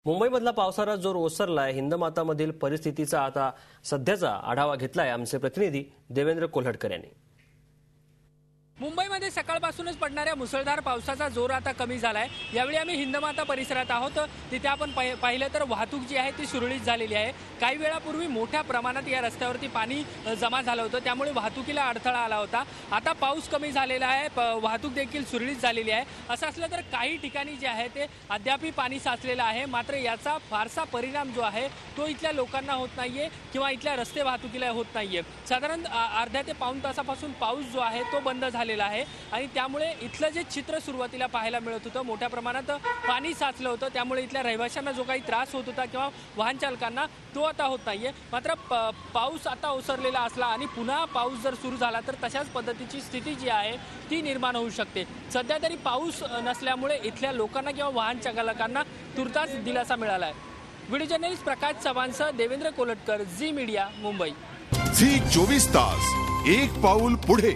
मुंबईमधला पावसाचा जोर ओसरलाय. हिंदमातामधील परिस्थितीचा आता सध्याचा आढावा घेतलाय आमचे प्रतिनिधी देवेंद्र कोल्हटकर यांनी. मुंबईमध्ये सकाळपासूनच पडणाऱ्या मुसळधार पावसाचा जोर आता कमी झालाय. यावेळी आम्ही हिंदमाता परिसरात आहोत. तिथे आपण पाहिलं तर वाहतूक जी आहे ती सुरळीत झालेली आहे. काही वेळापूर्वी मोठ्या प्रमाणात या रस्त्यावरती पाणी जमा झालं होतं, त्यामुळे वाहतुकीला अडथळा आला होता. आता पाऊस कमी झालेला आहे, वाहतूक देखील सुरळीत झालेली आहे. असं असलं तर काही ठिकाणी जे आहे ते अद्यापही पाणी साचलेलं आहे. मात्र याचा फारसा परिणाम जो आहे तो इथल्या लोकांना होत नाहीये किंवा इथल्या रस्ते वाहतुकीला होत नाहीये. साधारण अर्ध्या ते पाऊण तासापासून पाऊस जो आहे तो बंद झालेला आहे आणि त्यामुळे इथलं जे चित्र सुरुवातीला पाहायला मिळत होतं, मोठ्या प्रमाणात पाणी साचलं होतं, त्यामुळे इथल्या रहिवाशांना जो काही त्रास होत होता किंवा वाहन चालकांना तो आता होत नाहीये. मात्र पाऊस आता ओसरलेला असला आणि पुन्हा पाऊस जर सुरू झाला तर तशाच पद्धतीची स्थिती जी आहे ती निर्माण होऊ शकते. सध्या तरी पाऊस नसल्यामुळे इथल्या लोकांना किंवा वाहन चालकांना तुर्तास दिलासा मिळाला आहे. व्हिडिओ जर्नलिस्ट प्रकाश चव्हाणसह देवेंद्र कोल्हटकर, झी मीडिया, मुंबई. झी 24 तास, एक पाऊल पुढे.